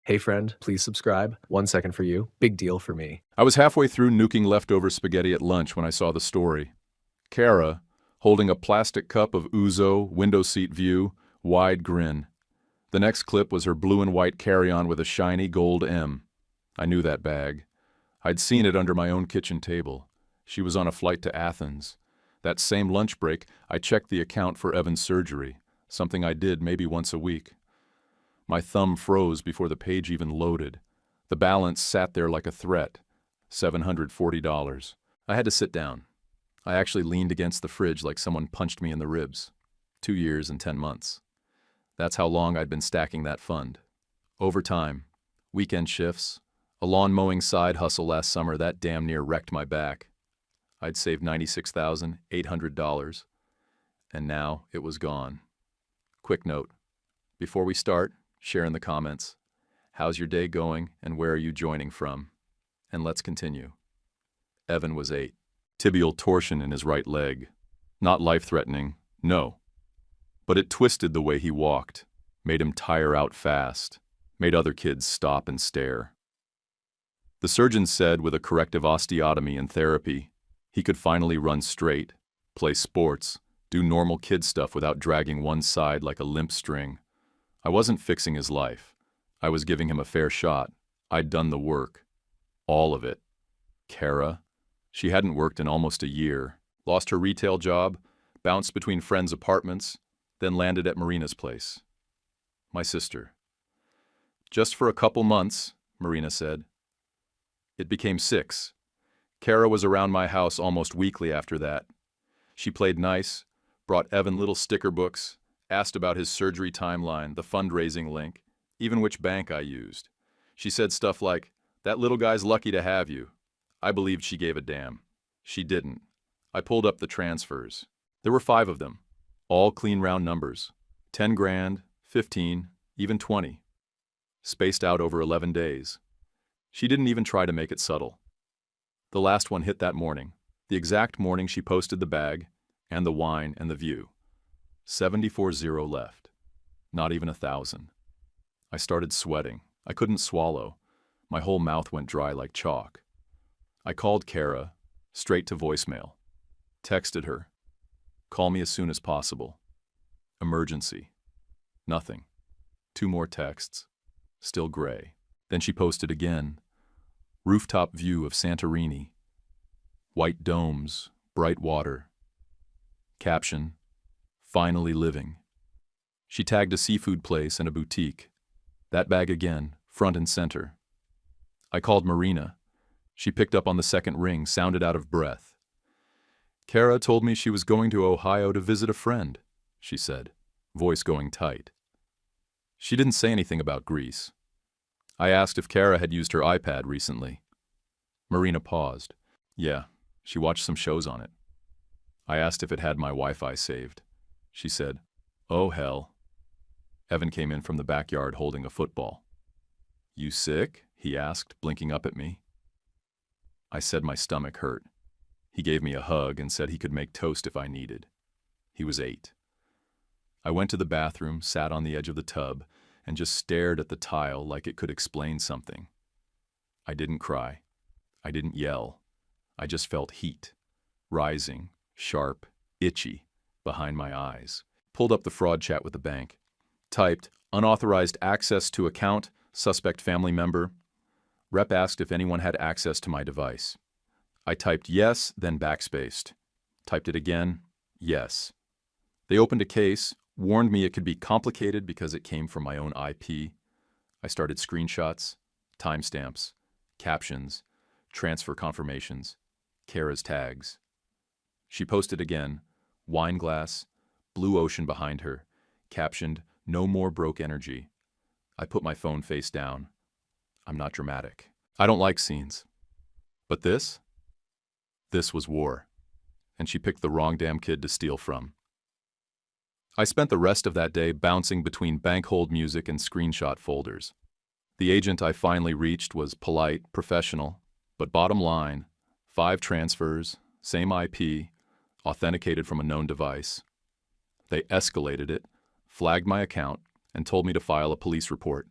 Hey friend, please subscribe. 1 second for you. Big deal for me. I was halfway through nuking leftover spaghetti at lunch when I saw the story. Kara, holding a plastic cup of ouzo, window seat view, wide grin. The next clip was her blue and white carry-on with a shiny gold M. I knew that bag. I'd seen it under my own kitchen table. She was on a flight to Athens. That same lunch break, I checked the account for Evan's surgery, something I did maybe once a week. My thumb froze before the page even loaded. The balance sat there like a threat. $740. I had to sit down. I actually leaned against the fridge like someone punched me in the ribs. 2 years and 10 months. That's how long I'd been stacking that fund. Overtime, weekend shifts, a lawn mowing side hustle last summer that damn near wrecked my back. I'd saved $96,800, and now it was gone. Quick note, before we start, share in the comments. How's your day going and where are you joining from? And let's continue. Evan was 8. Tibial torsion in his right leg. Not life-threatening, no. But it twisted the way he walked, made him tire out fast, made other kids stop and stare. The surgeon said with a corrective osteotomy and therapy, he could finally run straight, play sports, do normal kid stuff without dragging one side like a limp string. I wasn't fixing his life. I was giving him a fair shot. I'd done the work. All of it. Kara, she hadn't worked in almost a year, lost her retail job, bounced between friends' apartments, then landed at Marina's place. My sister. Just for a couple months, Marina said. It became 6. Kara was around my house almost weekly after that. She played nice, brought Evan little sticker books, asked about his surgery timeline, the fundraising link, even which bank I used. She said stuff like, "That little guy's lucky to have you." I believed she gave a damn. She didn't. I pulled up the transfers. There were 5 of them, all clean round numbers. 10 grand, 15, even 20. Spaced out over 11 days. She didn't even try to make it subtle. The last one hit that morning, the exact morning she posted the bag, and the wine and the view. 74-0 left. Not even 1,000. I started sweating. I couldn't swallow. My whole mouth went dry like chalk. I called Kara, straight to voicemail. Texted her. Call me as soon as possible. Emergency. Nothing. 2 more texts. Still gray. Then she posted again. Rooftop view of Santorini. White domes, bright water. Caption. Finally living. She tagged a seafood place and a boutique. That bag again, front and center. I called Marina. She picked up on the second ring, sounded out of breath. Kara told me she was going to Ohio to visit a friend, she said, voice going tight. She didn't say anything about Greece. I asked if Kara had used her iPad recently. Marina paused. Yeah, she watched some shows on it. I asked if it had my Wi-Fi saved. She said, "Oh hell." Evan came in from the backyard holding a football. You sick? He asked, blinking up at me. I said my stomach hurt. He gave me a hug and said he could make toast if I needed. He was 8. I went to the bathroom, sat on the edge of the tub, and just stared at the tile like it could explain something. I didn't cry. I didn't yell. I just felt heat, rising, sharp, itchy, behind my eyes. Pulled up the fraud chat with the bank. Typed, unauthorized access to account, suspect family member. Rep asked if anyone had access to my device. I typed yes, then backspaced. Typed it again, yes. They opened a case, warned me it could be complicated because it came from my own IP. I started screenshots, timestamps, captions, transfer confirmations, Kara's tags. She posted again, wine glass, blue ocean behind her, captioned, "No more broke energy." I put my phone face down. I'm not dramatic. I don't like scenes. But this? This was war. And she picked the wrong damn kid to steal from. I spent the rest of that day bouncing between bank hold music and screenshot folders. The agent I finally reached was polite, professional, but bottom line, 5 transfers, same IP, authenticated from a known device. They escalated it, flagged my account, and told me to file a police report.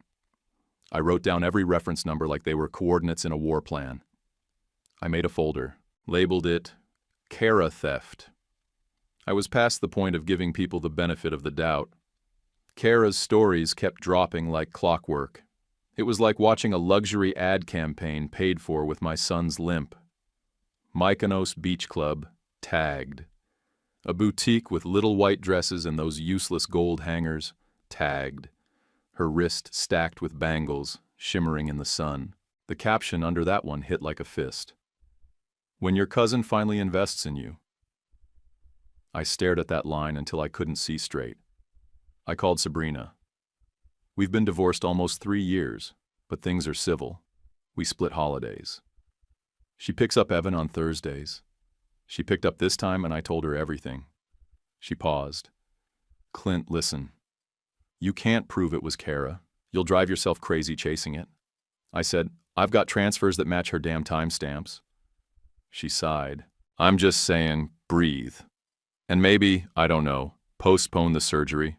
I wrote down every reference number like they were coordinates in a war plan. I made a folder, labeled it Kara Theft. I was past the point of giving people the benefit of the doubt. Kara's stories kept dropping like clockwork. It was like watching a luxury ad campaign paid for with my son's limp. Mykonos Beach Club, tagged. A boutique with little white dresses and those useless gold hangers, tagged. Her wrist stacked with bangles, shimmering in the sun. The caption under that one hit like a fist. When your cousin finally invests in you. I stared at that line until I couldn't see straight. I called Sabrina. We've been divorced almost 3 years, but things are civil. We split holidays. She picks up Evan on Thursdays. She picked up this time and I told her everything. She paused. Clint, listen. You can't prove it was Kara. You'll drive yourself crazy chasing it. I said, I've got transfers that match her damn timestamps. She sighed. I'm just saying, breathe. And maybe, I don't know, postpone the surgery.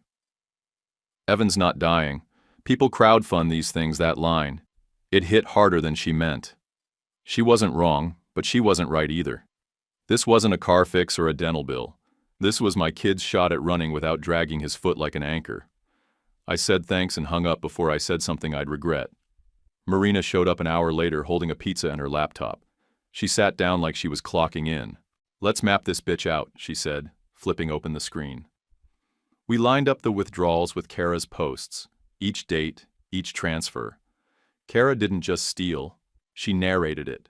Evan's not dying. People crowdfund these things, that line. It hit harder than she meant. She wasn't wrong, but she wasn't right either. This wasn't a car fix or a dental bill. This was my kid's shot at running without dragging his foot like an anchor. I said thanks and hung up before I said something I'd regret. Marina showed up an hour later holding a pizza and her laptop. She sat down like she was clocking in. Let's map this bitch out, she said, flipping open the screen. We lined up the withdrawals with Kara's posts, each date, each transfer. Kara didn't just steal, she narrated it.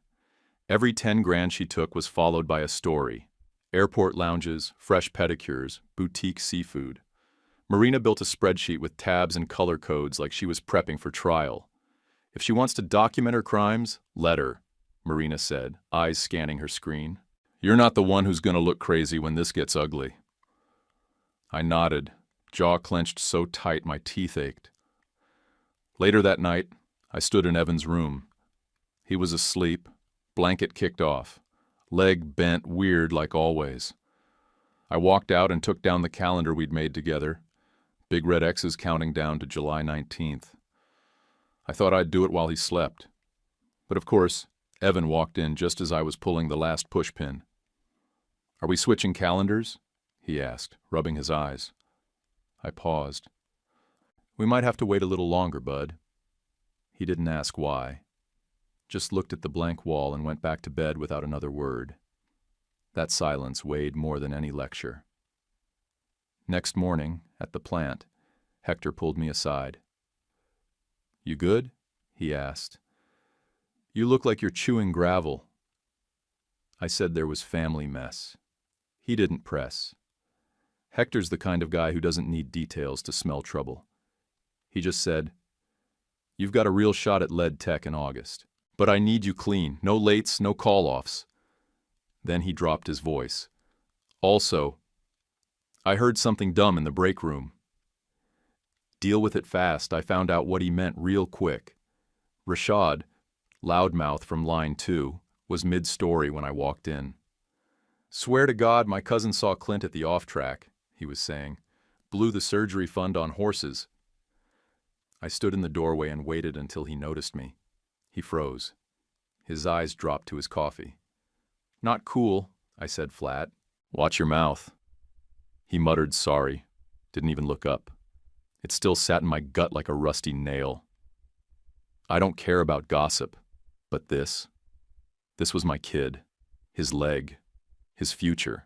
Every 10 grand she took was followed by a story. Airport lounges, fresh pedicures, boutique seafood. Marina built a spreadsheet with tabs and color codes like she was prepping for trial. If she wants to document her crimes, let her, Marina said, eyes scanning her screen. You're not the one who's gonna look crazy when this gets ugly. I nodded, jaw clenched so tight my teeth ached. Later that night, I stood in Evan's room. He was asleep, blanket kicked off, leg bent weird like always. I walked out and took down the calendar we'd made together, big red X's counting down to July 19th. I thought I'd do it while he slept. But of course, Evan walked in just as I was pulling the last pushpin. Are we switching calendars? He asked, rubbing his eyes. I paused. We might have to wait a little longer, bud. He didn't ask why. Just looked at the blank wall and went back to bed without another word. That silence weighed more than any lecture. Next morning, at the plant, Hector pulled me aside. You good? He asked. You look like you're chewing gravel. I said there was family mess. He didn't press. Hector's the kind of guy who doesn't need details to smell trouble. He just said, You've got a real shot at lead tech in August. But I need you clean, no lates, no call-offs. Then he dropped his voice. Also, I heard something dumb in the break room. Deal with it fast. I found out what he meant real quick. Rashad, loudmouth from line 2, was mid-story when I walked in. Swear to God my cousin saw Clint at the off-track, he was saying. Blew the surgery fund on horses. I stood in the doorway and waited until he noticed me. He froze. His eyes dropped to his coffee. Not cool, I said flat. Watch your mouth. He muttered sorry. Didn't even look up. It still sat in my gut like a rusty nail. I don't care about gossip, but this was my kid, his leg, his future.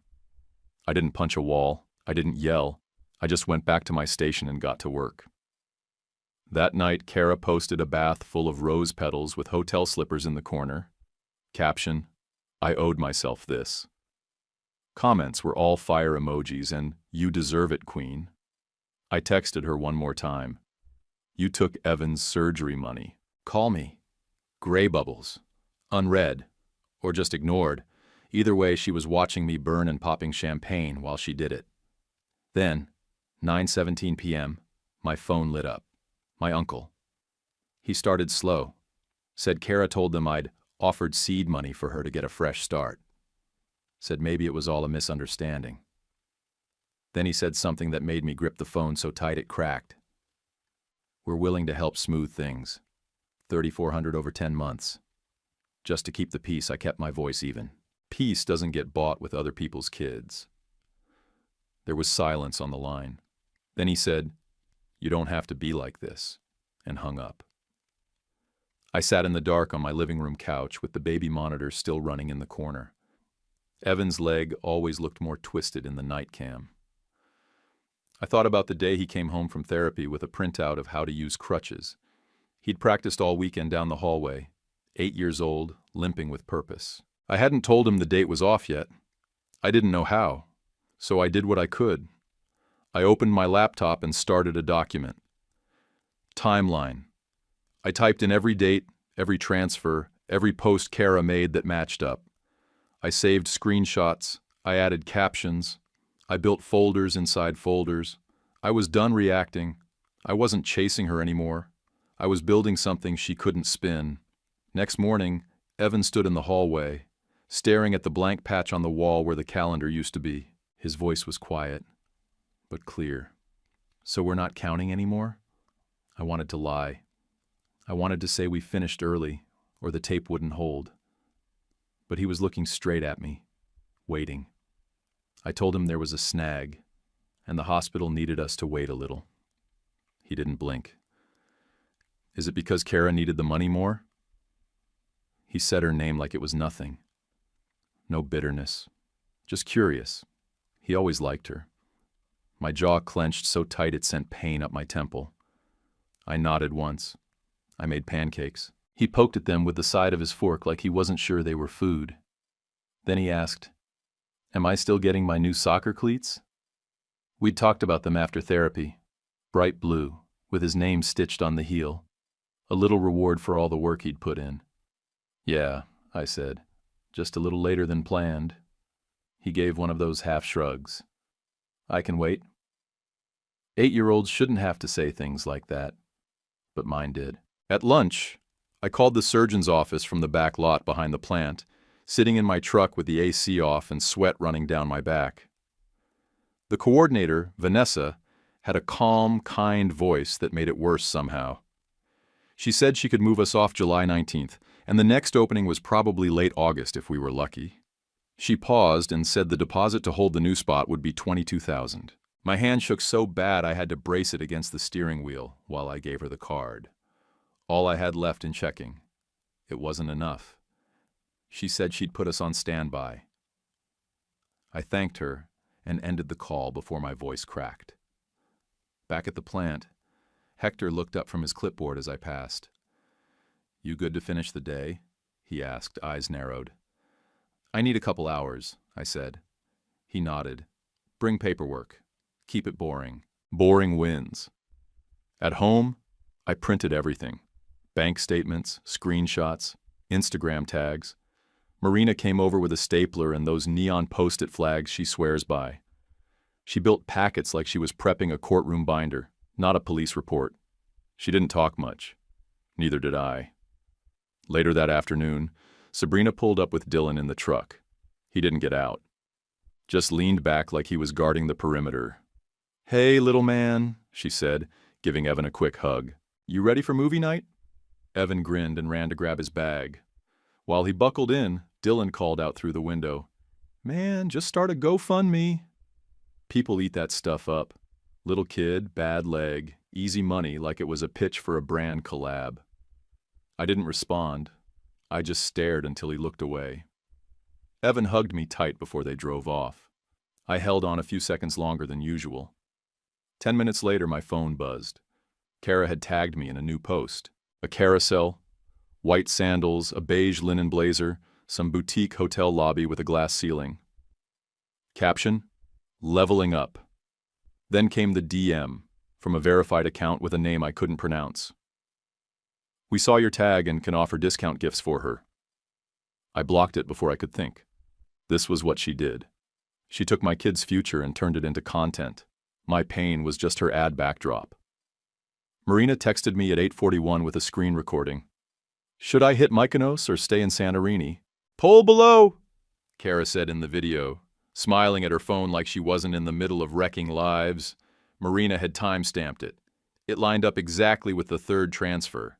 I didn't punch a wall. I didn't yell. I just went back to my station and got to work. That night, Kara posted a bath full of rose petals with hotel slippers in the corner. Caption, I owed myself this. Comments were all fire emojis and, you deserve it, queen. I texted her one more time. You took Evan's surgery money. Call me. Gray bubbles. Unread. Or just ignored. Either way, she was watching me burn and popping champagne while she did it. Then, 9:17 p.m., my phone lit up. My uncle. He started slow. Said Kara told them I'd offered seed money for her to get a fresh start. Said maybe it was all a misunderstanding. Then he said something that made me grip the phone so tight it cracked. We're willing to help smooth things. $3,400 over 10 months. Just to keep the peace, I kept my voice even. Peace doesn't get bought with other people's kids. There was silence on the line. Then he said, "You don't have to be like this," and hung up. I sat in the dark on my living room couch with the baby monitor still running in the corner. Evan's leg always looked more twisted in the night cam. I thought about the day he came home from therapy with a printout of how to use crutches. He'd practiced all weekend down the hallway, 8 years old, limping with purpose. I hadn't told him the date was off yet. I didn't know how, so I did what I could. I opened my laptop and started a document. Timeline. I typed in every date, every transfer, every post Kara made that matched up. I saved screenshots. I added captions. I built folders inside folders. I was done reacting. I wasn't chasing her anymore. I was building something she couldn't spin. Next morning, Evan stood in the hallway, staring at the blank patch on the wall where the calendar used to be. His voice was quiet, but clear. "So we're not counting anymore?" I wanted to lie. I wanted to say we finished early, or the tape wouldn't hold. But he was looking straight at me, waiting. I told him there was a snag, and the hospital needed us to wait a little. He didn't blink. "Is it because Kara needed the money more?" He said her name like it was nothing. No bitterness, just curious. He always liked her. My jaw clenched so tight it sent pain up my temple. I nodded once. I made pancakes. He poked at them with the side of his fork like he wasn't sure they were food. Then he asked, "Am I still getting my new soccer cleats?" We'd talked about them after therapy. Bright blue, with his name stitched on the heel. A little reward for all the work he'd put in. "Yeah," I said, "just a little later than planned." He gave one of those half shrugs. "I can wait." 8-year-olds shouldn't have to say things like that, but mine did. At lunch, I called the surgeon's office from the back lot behind the plant, sitting in my truck with the AC off and sweat running down my back. The coordinator, Vanessa, had a calm, kind voice that made it worse somehow. She said she could move us off July 19th, and the next opening was probably late August if we were lucky. She paused and said the deposit to hold the new spot would be $22,000. My hand shook so bad I had to brace it against the steering wheel while I gave her the card. All I had left in checking. It wasn't enough. She said she'd put us on standby. I thanked her and ended the call before my voice cracked. Back at the plant, Hector looked up from his clipboard as I passed. "You good to finish the day?" he asked, eyes narrowed. "I need a couple hours," I said. He nodded. "Bring paperwork. Keep it boring. Boring wins." At home, I printed everything. Bank statements, screenshots, Instagram tags. Marina came over with a stapler and those neon post-it flags she swears by. She built packets like she was prepping a courtroom binder, not a police report. She didn't talk much. Neither did I. Later that afternoon, Sabrina pulled up with Dylan in the truck. He didn't get out. Just leaned back like he was guarding the perimeter. "Hey, little man," she said, giving Evan a quick hug. "You ready for movie night?" Evan grinned and ran to grab his bag. While he buckled in, Dylan called out through the window, "Man, just start a GoFundMe." People eat that stuff up. Little kid, bad leg, easy money like it was a pitch for a brand collab. I didn't respond. I just stared until he looked away. Evan hugged me tight before they drove off. I held on a few seconds longer than usual. 10 minutes later, my phone buzzed. Kara had tagged me in a new post. A carousel, white sandals, a beige linen blazer, some boutique hotel lobby with a glass ceiling. Caption, "Leveling up." Then came the DM, from a verified account with a name I couldn't pronounce. "We saw your tag and can offer discount gifts for her." I blocked it before I could think. This was what she did. She took my kid's future and turned it into content. My pain was just her ad backdrop. Marina texted me at 8:41 with a screen recording. "Should I hit Mykonos or stay in Santorini?" "Poll below," Kara said in the video, smiling at her phone like she wasn't in the middle of wrecking lives. Marina had time-stamped it. It lined up exactly with the third transfer.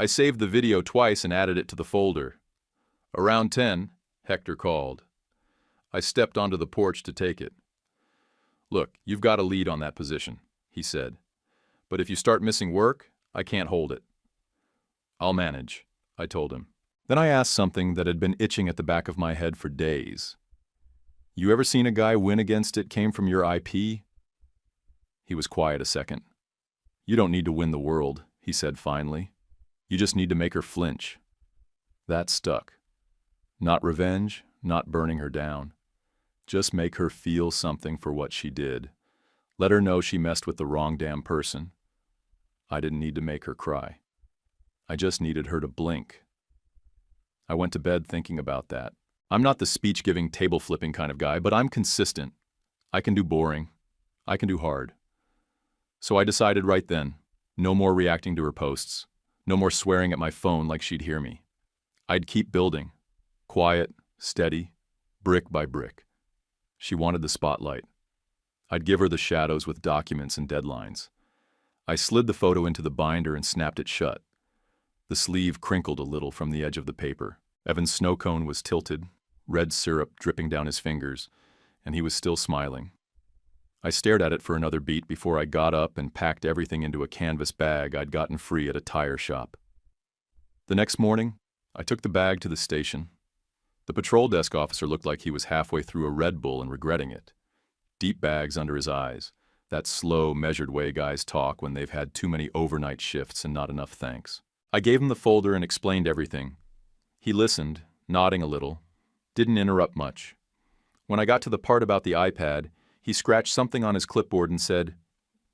I saved the video twice and added it to the folder. Around 10, Hector called. I stepped onto the porch to take it. Look, you've got a lead on that position, he said. But if you start missing work, I can't hold it. I'll manage, I told him. Then I asked something that had been itching at the back of my head for days. You ever seen a guy win against it came from your IP? He was quiet a second. You don't need to win the world, he said finally. You just need to make her flinch. That stuck. Not revenge, not burning her down. Just make her feel something for what she did. Let her know she messed with the wrong damn person. I didn't need to make her cry. I just needed her to blink. I went to bed thinking about that. I'm not the speech-giving, table-flipping kind of guy, but I'm consistent. I can do boring. I can do hard. So I decided right then, no more reacting to her posts. No more swearing at my phone like she'd hear me. I'd keep building. Quiet, steady, brick by brick. She wanted the spotlight. I'd give her the shadows with documents and deadlines. I slid the photo into the binder and snapped it shut. The sleeve crinkled a little from the edge of the paper. Evan's snow cone was tilted, red syrup dripping down his fingers, and he was still smiling. I stared at it for another beat before I got up and packed everything into a canvas bag I'd gotten free at a tire shop. The next morning, I took the bag to the station. The patrol desk officer looked like he was halfway through a Red Bull and regretting it. Deep bags under his eyes, that slow, measured way guys talk when they've had too many overnight shifts and not enough thanks. I gave him the folder and explained everything. He listened, nodding a little, didn't interrupt much. When I got to the part about the iPad, he scratched something on his clipboard and said,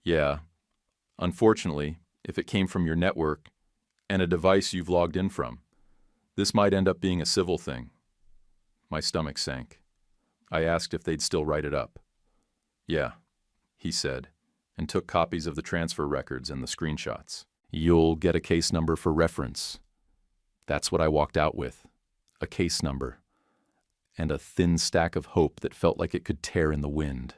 "Yeah, unfortunately, if it came from your network and a device you've logged in from, this might end up being a civil thing." My stomach sank. I asked if they'd still write it up. "Yeah," he said, and took copies of the transfer records and the screenshots. "You'll get a case number for reference." That's what I walked out with, a case number, and a thin stack of hope that felt like it could tear in the wind.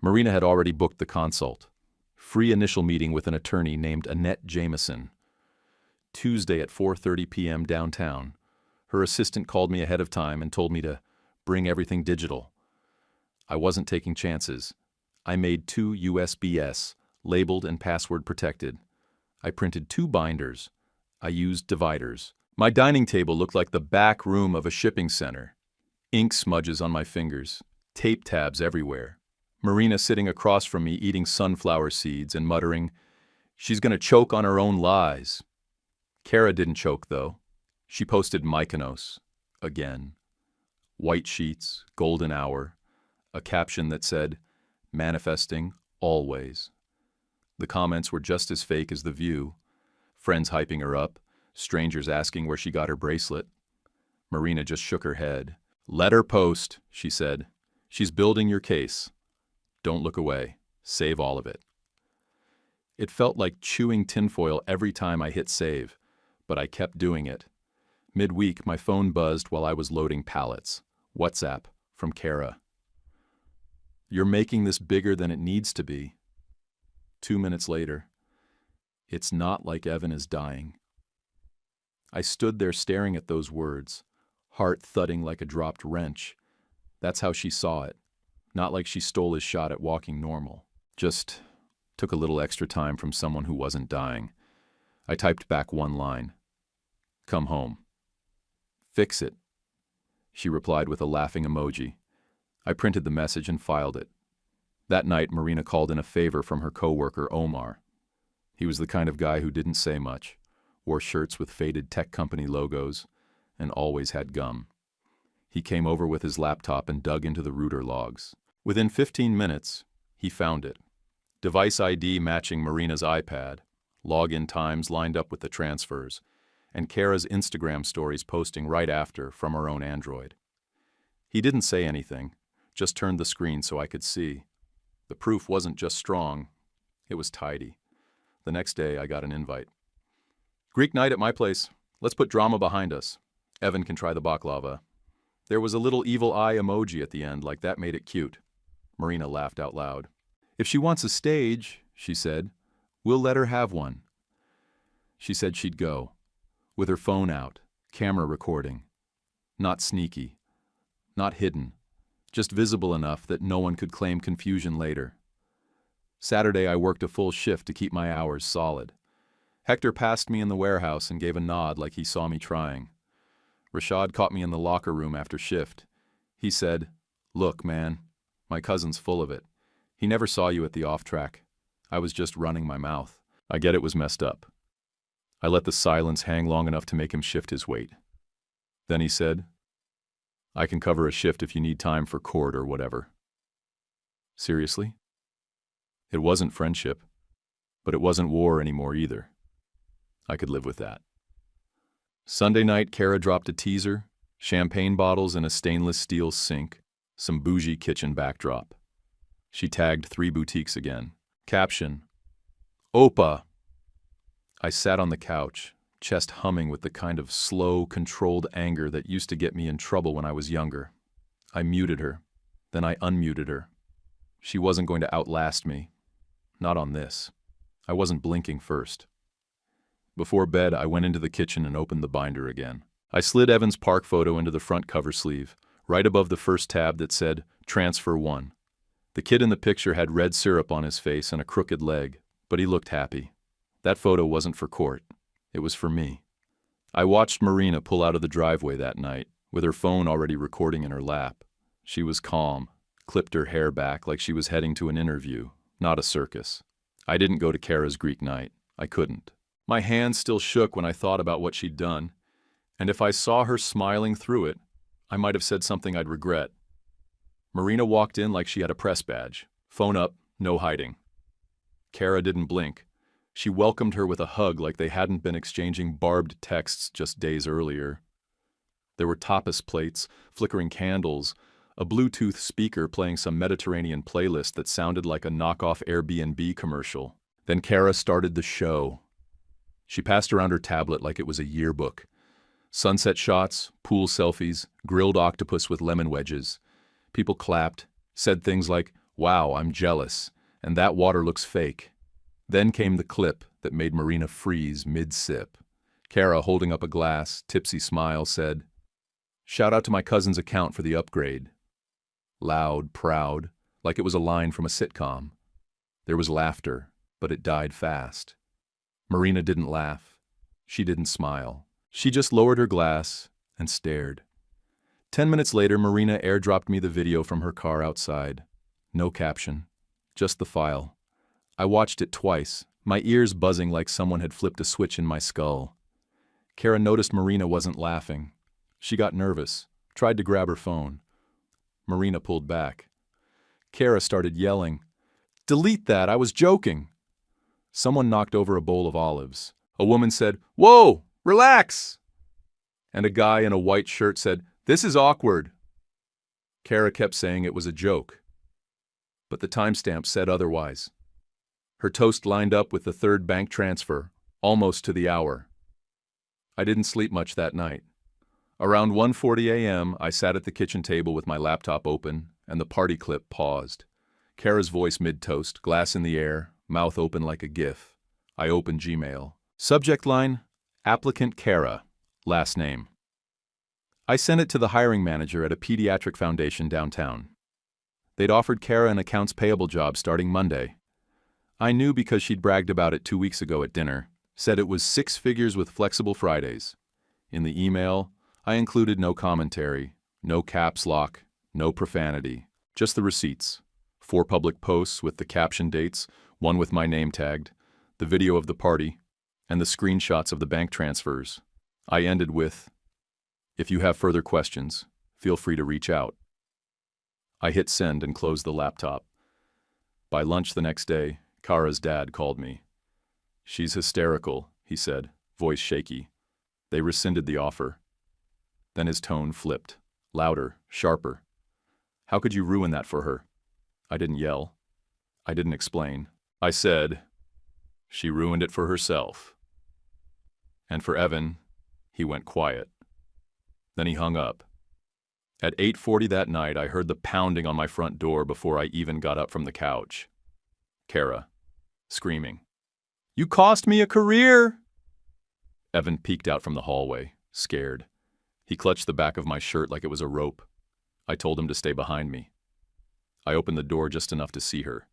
Marina had already booked the consult, free initial meeting with an attorney named Annette Jameson. Tuesday at 4:30 p.m. downtown. Her assistant called me ahead of time and told me to bring everything digital. I wasn't taking chances. I made 2 USBs, labeled and password protected. I printed 2 binders. I used dividers. My dining table looked like the back room of a shipping center. Ink smudges on my fingers, tape tabs everywhere. Marina sitting across from me eating sunflower seeds and muttering, "She's gonna choke on her own lies." Kara didn't choke, though. She posted Mykonos, again. White sheets, golden hour, a caption that said, "Manifesting, always." The comments were just as fake as the view. Friends hyping her up, strangers asking where she got her bracelet. Marina just shook her head. "Let her post," she said. "She's building your case. Don't look away. Save all of it." It felt like chewing tinfoil every time I hit save, but I kept doing it. Midweek, my phone buzzed while I was loading pallets. WhatsApp from Kara. "You're making this bigger than it needs to be." 2 minutes later, "It's not like Evan is dying." I stood there staring at those words, heart thudding like a dropped wrench. That's how she saw it. Not like she stole his shot at walking normal. Just took a little extra time from someone who wasn't dying. I typed back one line. "Come home." "Fix it," she replied with a laughing emoji. I printed the message and filed it. That night, Marina called in a favor from her coworker, Omar. He was the kind of guy who didn't say much, wore shirts with faded tech company logos, and always had gum. He came over with his laptop and dug into the router logs. Within 15 minutes, he found it. Device ID matching Marina's iPad, login times lined up with the transfers, and Kara's Instagram stories posting right after from her own Android. He didn't say anything, just turned the screen so I could see. The proof wasn't just strong, it was tidy. The next day, I got an invite. "Greek night at my place. Let's put drama behind us. Evan can try the baklava." There was a little evil eye emoji at the end, like that made it cute. Marina laughed out loud. "If she wants a stage," she said, "we'll let her have one." She said she'd go, with her phone out, camera recording. Not sneaky, not hidden, just visible enough that no one could claim confusion later. Saturday I worked a full shift to keep my hours solid. Hector passed me in the warehouse and gave a nod like he saw me trying. Rashad caught me in the locker room after shift. He said, "Look, man, my cousin's full of it. He never saw you at the off-track. I was just running my mouth. I get it was messed up." I let the silence hang long enough to make him shift his weight. Then he said, "I can cover a shift if you need time for court or whatever." Seriously? It wasn't friendship, but it wasn't war anymore either. I could live with that. Sunday night, Kara dropped a teaser, champagne bottles in a stainless steel sink, some bougie kitchen backdrop. She tagged 3 boutiques again. Caption, "Opa." I sat on the couch, chest humming with the kind of slow, controlled anger that used to get me in trouble when I was younger. I muted her, then I unmuted her. She wasn't going to outlast me. Not on this. I wasn't blinking first. Before bed, I went into the kitchen and opened the binder again. I slid Evan's park photo into the front cover sleeve, right above the first tab that said, "Transfer 1." The kid in the picture had red syrup on his face and a crooked leg, but he looked happy. That photo wasn't for court. It was for me. I watched Marina pull out of the driveway that night, with her phone already recording in her lap. She was calm, clipped her hair back like she was heading to an interview, not a circus. I didn't go to Kara's Greek night. I couldn't. My hands still shook when I thought about what she'd done, and if I saw her smiling through it, I might have said something I'd regret. Marina walked in like she had a press badge. Phone up, no hiding. Kara didn't blink. She welcomed her with a hug like they hadn't been exchanging barbed texts just days earlier. There were tapas plates, flickering candles, a Bluetooth speaker playing some Mediterranean playlist that sounded like a knockoff Airbnb commercial. Then Kara started the show. She passed around her tablet like it was a yearbook. Sunset shots, pool selfies, grilled octopus with lemon wedges. People clapped, said things like, "Wow, I'm jealous," and "That water looks fake." Then came the clip that made Marina freeze mid-sip. Kara, holding up a glass, tipsy smile, said, "Shout out to my cousin's account for the upgrade." Loud, proud, like it was a line from a sitcom. There was laughter, but it died fast. Marina didn't laugh. She didn't smile. She just lowered her glass and stared. 10 minutes later, Marina airdropped me the video from her car outside. No caption, just the file. I watched it twice, my ears buzzing like someone had flipped a switch in my skull. Kara noticed Marina wasn't laughing. She got nervous, tried to grab her phone. Marina pulled back. Kara started yelling, "Delete that, I was joking." Someone knocked over a bowl of olives. A woman said, "Whoa, relax!" And a guy in a white shirt said, "This is awkward." Kara kept saying it was a joke. But the timestamp said otherwise. Her toast lined up with the 3rd bank transfer, almost to the hour. I didn't sleep much that night. Around 1:40 a.m., I sat at the kitchen table with my laptop open, and the party clip paused. Kara's voice mid-toast, glass in the air, mouth open like a GIF. I opened Gmail. Subject line, applicant Kara, last name. I sent it to the hiring manager at a pediatric foundation downtown. They'd offered Kara an accounts payable job starting Monday. I knew because she'd bragged about it 2 weeks ago at dinner, said it was 6 figures with flexible Fridays. In the email, I included no commentary, no caps lock, no profanity, just the receipts. 4 public posts with the caption dates, 1 with my name tagged, the video of the party, and the screenshots of the bank transfers. I ended with, "If you have further questions, feel free to reach out." I hit send and closed the laptop. By lunch the next day, Kara's dad called me. "She's hysterical," he said, voice shaky. They rescinded the offer. Then his tone flipped, louder, sharper. "How could you ruin that for her?" I didn't yell. I didn't explain. I said, "She ruined it for herself." And for Evan, he went quiet. Then he hung up. At 8:40 that night, I heard the pounding on my front door before I even got up from the couch. Kara, screaming, "You cost me a career!" Evan peeked out from the hallway, scared. He clutched the back of my shirt like it was a rope. I told him to stay behind me. I opened the door just enough to see her.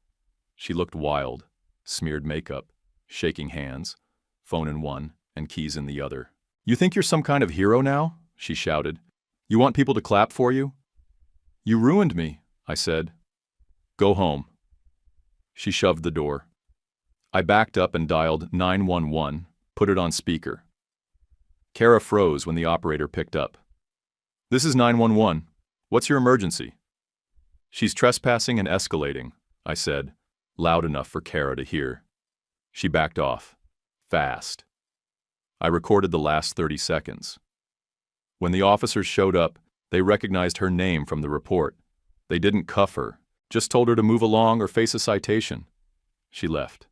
She looked wild, smeared makeup, shaking hands, phone in one and keys in the other. "You think you're some kind of hero now?" she shouted. "You want people to clap for you?" "You ruined me," I said. "Go home." She shoved the door. I backed up and dialed 911, put it on speaker. Kara froze when the operator picked up. "This is 911. What's your emergency?" "She's trespassing and escalating," I said, loud enough for Kara to hear. She backed off. Fast. I recorded the last 30 seconds. When the officers showed up, they recognized her name from the report. They didn't cuff her, just told her to move along or face a citation. She left.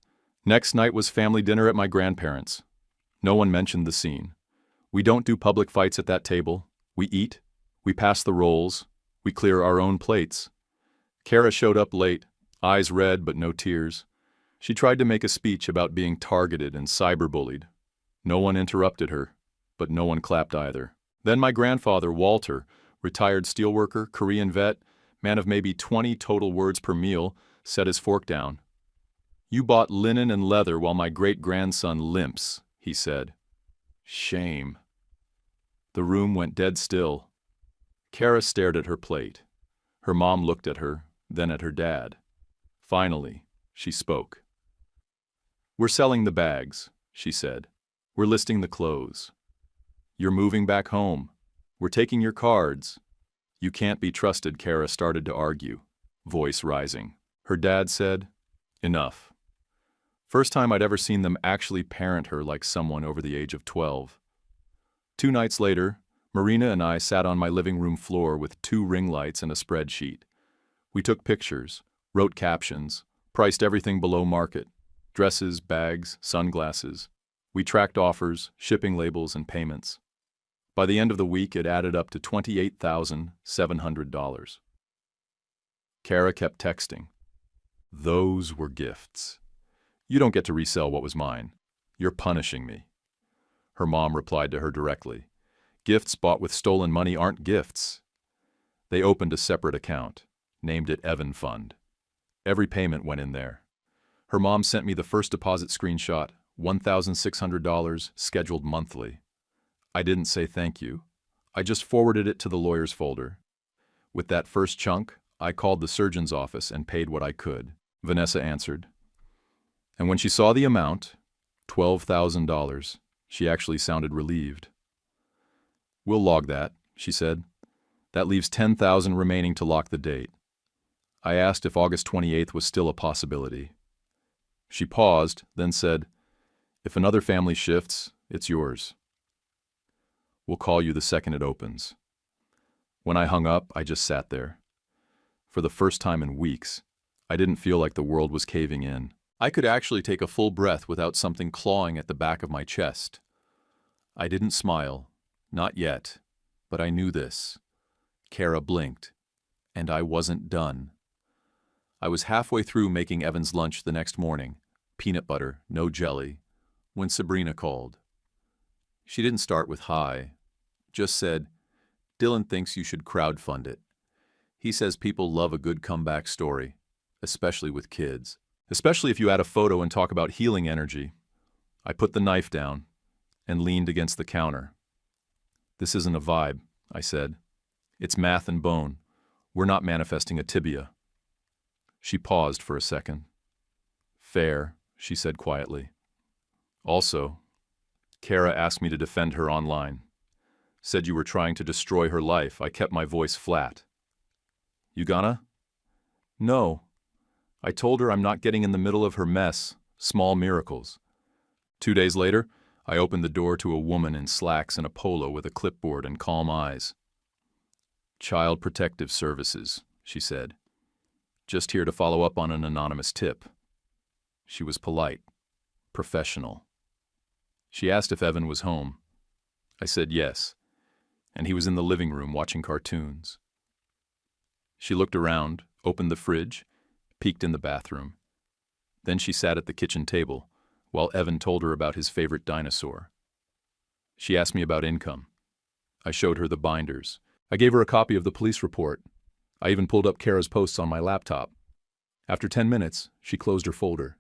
Next night was family dinner at my grandparents'. No one mentioned the scene. We don't do public fights at that table. We eat, we pass the rolls, we clear our own plates. Kara showed up late, eyes red but no tears. She tried to make a speech about being targeted and cyberbullied. No one interrupted her, but no one clapped either. Then my grandfather, Walter, retired steelworker, Korean vet, man of maybe 20 total words per meal, set his fork down. "You bought linen and leather while my great-grandson limps," he said. Shame. The room went dead still. Kara stared at her plate. Her mom looked at her, then at her dad. Finally, she spoke. "We're selling the bags," she said. "We're listing the clothes. You're moving back home. We're taking your cards." "You can't be trusted," Kara started to argue, voice rising. Her dad said, "Enough." First time I'd ever seen them actually parent her like someone over the age of 12. 2 nights later, Marina and I sat on my living room floor with 2 ring lights and a spreadsheet. We took pictures, wrote captions, priced everything below market. Dresses, bags, sunglasses. We tracked offers, shipping labels, and payments. By the end of the week, it added up to $28,700. Kara kept texting. "Those were gifts. You don't get to resell what was mine. You're punishing me." Her mom replied to her directly. "Gifts bought with stolen money aren't gifts." They opened a separate account, named it Evan Fund. Every payment went in there. Her mom sent me the first deposit screenshot, $1,600, scheduled monthly. I didn't say thank you. I just forwarded it to the lawyer's folder. With that first chunk, I called the surgeon's office and paid what I could. Vanessa answered. And when she saw the amount, $12,000, she actually sounded relieved. "We'll log that," she said. "That leaves $10,000 remaining to lock the date." I asked if August 28th was still a possibility. She paused, then said, "If another family shifts, it's yours. We'll call you the second it opens." When I hung up, I just sat there. For the first time in weeks, I didn't feel like the world was caving in. I could actually take a full breath without something clawing at the back of my chest. I didn't smile, not yet, but I knew this. Kara blinked, and I wasn't done. I was halfway through making Evan's lunch the next morning, peanut butter, no jelly, when Sabrina called. She didn't start with hi, just said, "Dylan thinks you should crowdfund it. He says people love a good comeback story, especially with kids, especially if you add a photo and talk about healing energy." I put the knife down and leaned against the counter. "This isn't a vibe," I said. "It's math and bone. We're not manifesting a tibia." She paused for a second. "Fair," she said quietly. "Also, Kara asked me to defend her online. Said you were trying to destroy her life." I kept my voice flat. "You gonna?" "No." I told her I'm not getting in the middle of her mess. Small miracles. 2 days later, I opened the door to a woman in slacks and a polo with a clipboard and calm eyes. "Child Protective Services," she said. "Just here to follow up on an anonymous tip." She was polite, professional. She asked if Evan was home. I said yes, and he was in the living room watching cartoons. She looked around, opened the fridge, peeked in the bathroom. Then she sat at the kitchen table, while Evan told her about his favorite dinosaur. She asked me about income. I showed her the binders. I gave her a copy of the police report. I even pulled up Kara's posts on my laptop. After 10 minutes, she closed her folder.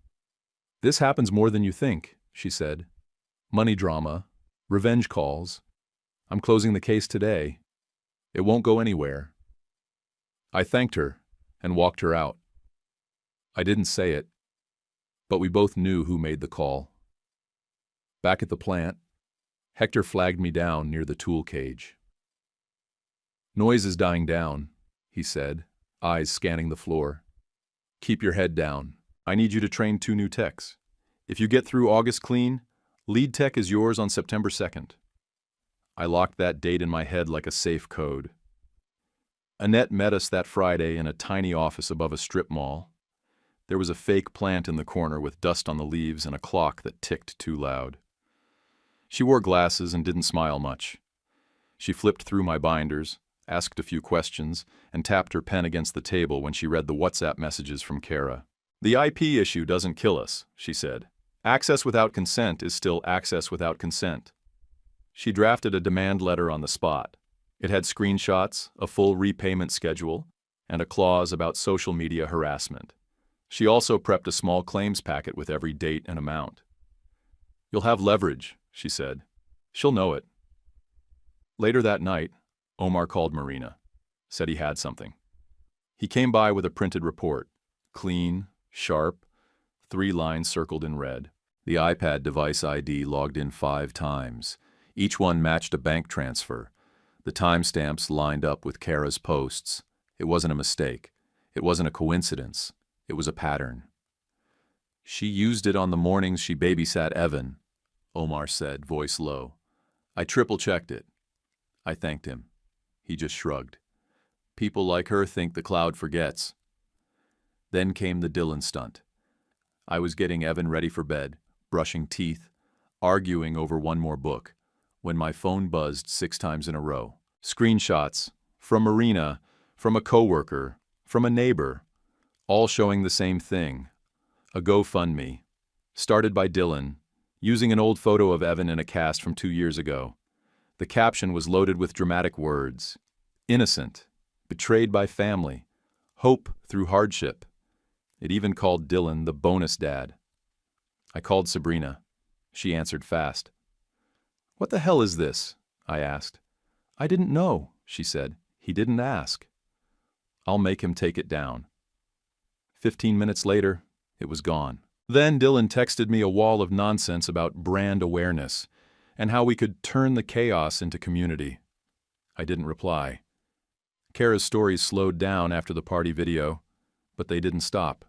"This happens more than you think," she said. "Money drama, revenge calls. I'm closing the case today. It won't go anywhere." I thanked her and walked her out. I didn't say it, but we both knew who made the call. Back at the plant, Hector flagged me down near the tool cage. "Noise is dying down," he said, eyes scanning the floor. "Keep your head down. I need you to train 2 new techs. If you get through August clean, lead tech is yours on September 2nd. I locked that date in my head like a safe code. Annette met us that Friday in a tiny office above a strip mall. There was a fake plant in the corner with dust on the leaves and a clock that ticked too loud. She wore glasses and didn't smile much. She flipped through my binders, asked a few questions, and tapped her pen against the table when she read the WhatsApp messages from Kara. "The IP issue doesn't kill us," she said. "Access without consent is still access without consent." She drafted a demand letter on the spot. It had screenshots, a full repayment schedule, and a clause about social media harassment. She also prepped a small claims packet with every date and amount. "You'll have leverage," she said. "She'll know it." Later that night, Omar called Marina, said he had something. He came by with a printed report, clean, sharp, 3 lines circled in red. The iPad device ID logged in 5 times. Each one matched a bank transfer. The timestamps lined up with Kara's posts. It wasn't a mistake. It wasn't a coincidence. It was a pattern. "She used it on the mornings she babysat Evan," Omar said, voice low. "I triple-checked it." I thanked him. He just shrugged. "People like her think the cloud forgets." Then came the Dylan stunt. I was getting Evan ready for bed, brushing teeth, arguing over one more book, when my phone buzzed 6 times in a row. Screenshots from Marina, from a coworker, from a neighbor, all showing the same thing. A GoFundMe, started by Dylan, using an old photo of Evan in a cast from 2 years ago. The caption was loaded with dramatic words. Innocent, betrayed by family, hope through hardship. It even called Dylan the bonus dad. I called Sabrina. She answered fast. "What the hell is this?" I asked. "I didn't know," she said. "He didn't ask." "I'll make him take it down." 15 minutes later, it was gone. Then Dylan texted me a wall of nonsense about brand awareness and how we could turn the chaos into community. I didn't reply. Kara's stories slowed down after the party video, but they didn't stop.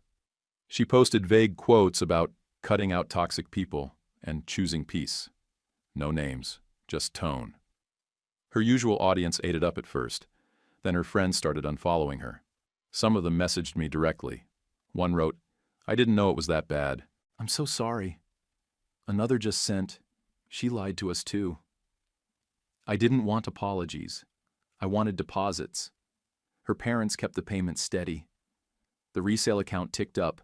She posted vague quotes about cutting out toxic people and choosing peace. No names, just tone. Her usual audience ate it up at first. Then her friends started unfollowing her. Some of them messaged me directly. One wrote, "I didn't know it was that bad. I'm so sorry." Another just sent, "She lied to us too." I didn't want apologies. I wanted deposits. Her parents kept the payment steady. The resale account ticked up.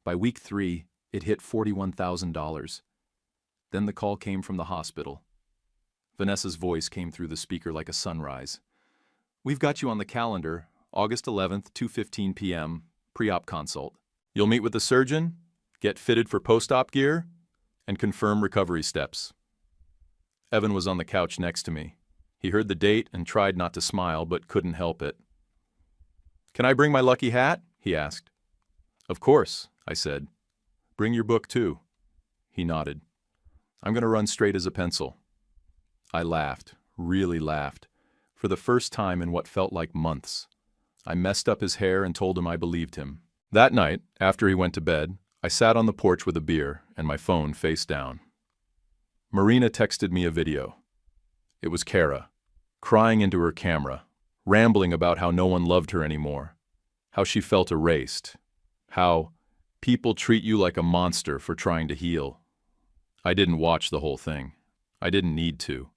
By week 3, it hit $41,000. Then the call came from the hospital. Vanessa's voice came through the speaker like a sunrise. "We've got you on the calendar, August 11th, 2:15 p.m., pre-op consult. You'll meet with the surgeon, get fitted for post-op gear, and confirm recovery steps." Evan was on the couch next to me. He heard the date and tried not to smile, but couldn't help it. "Can I bring my lucky hat?" he asked. "Of course," I said. "Bring your book too." He nodded. "I'm going to run straight as a pencil." I laughed, really laughed, for the first time in what felt like months. I messed up his hair and told him I believed him. That night, after he went to bed, I sat on the porch with a beer and my phone face down. Marina texted me a video. It was Kara, crying into her camera, rambling about how no one loved her anymore, how she felt erased, how people treat you like a monster for trying to heal. I didn't watch the whole thing. I didn't need to.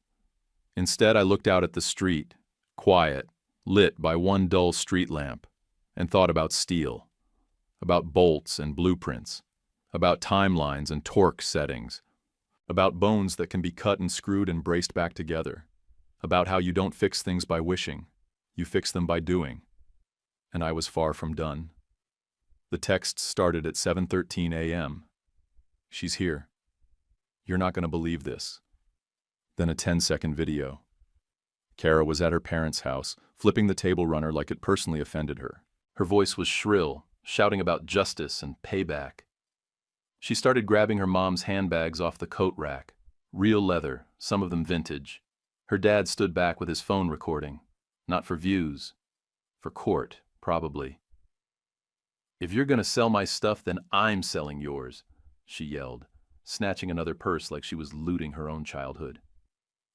Instead, I looked out at the street, quiet, lit by one dull street lamp, and thought about steel, about bolts and blueprints, about timelines and torque settings, about bones that can be cut and screwed and braced back together, about how you don't fix things by wishing, you fix them by doing. And I was far from done. The text started at 7:13 a.m. She's here. You're not going to believe this. Then a 10-second video. Kara was at her parents' house, flipping the table runner like it personally offended her. Her voice was shrill, shouting about justice and payback. She started grabbing her mom's handbags off the coat rack. Real leather, some of them vintage. Her dad stood back with his phone recording. Not for views. For court, probably. "If you're gonna sell my stuff, then I'm selling yours," she yelled, snatching another purse like she was looting her own childhood.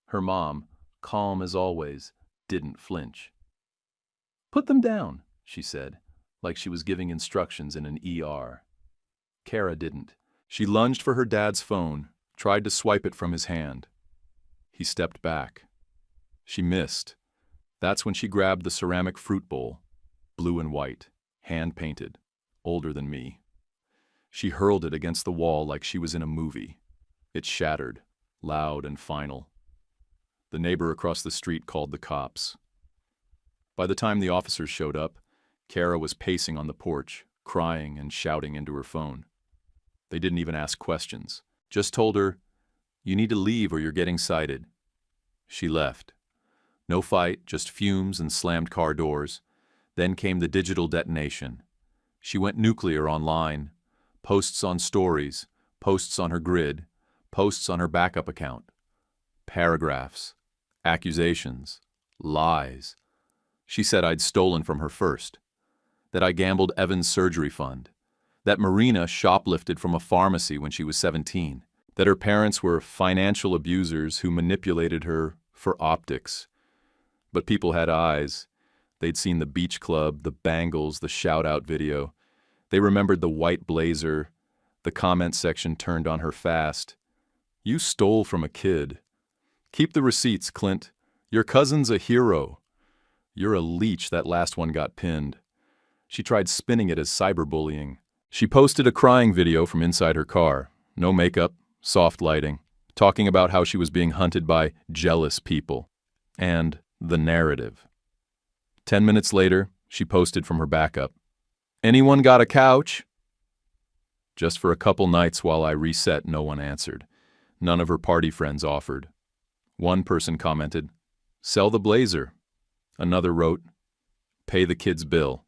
Her mom, calm as always, didn't flinch. "Put them down," she said, like she was giving instructions in an ER. Kara didn't. She lunged for her dad's phone, tried to swipe it from his hand. He stepped back. She missed. That's when she grabbed the ceramic fruit bowl, blue and white, hand-painted, older than me. She hurled it against the wall like she was in a movie. It shattered, loud and final. The neighbor across the street called the cops. By the time the officers showed up, Kara was pacing on the porch, crying and shouting into her phone. They didn't even ask questions, just told her, "You need to leave or you're getting cited." She left. No fight, just fumes and slammed car doors. Then came the digital detonation. She went nuclear online. Posts on stories, posts on her grid, posts on her backup account. Paragraphs, accusations, lies. She said I'd stolen from her first, that I gambled Evan's surgery fund, that Marina shoplifted from a pharmacy when she was 17, that her parents were financial abusers who manipulated her for optics. But people had eyes. They'd seen the beach club, the bangles, the shout-out video. They remembered the white blazer. The comment section turned on her fast. "You stole from a kid. Keep the receipts, Clint. Your cousin's a hero. You're a leech, that last one got pinned." She tried spinning it as cyberbullying. She posted a crying video from inside her car. No makeup, soft lighting, talking about how she was being hunted by jealous people. And the narrative. 10 minutes later, she posted from her backup. "Anyone got a couch?" Just for a couple nights while I reset, no one answered. None of her party friends offered. One person commented, "Sell the blazer." Another wrote, "Pay the kid's bill."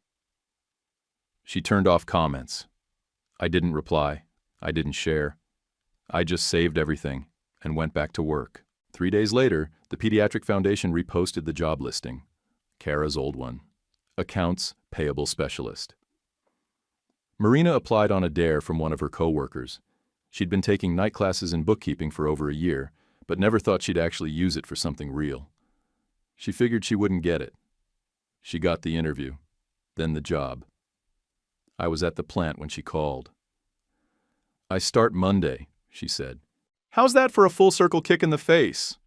She turned off comments. I didn't reply. I didn't share. I just saved everything and went back to work. 3 days later, the Pediatric Foundation reposted the job listing. Kara's old one. Accounts Payable Specialist. Marina applied on a dare from one of her co-workers. She'd been taking night classes in bookkeeping for over a year, but never thought she'd actually use it for something real. She figured she wouldn't get it. She got the interview, then the job. I was at the plant when she called. "I start Monday," she said. "How's that for a full circle kick in the face?"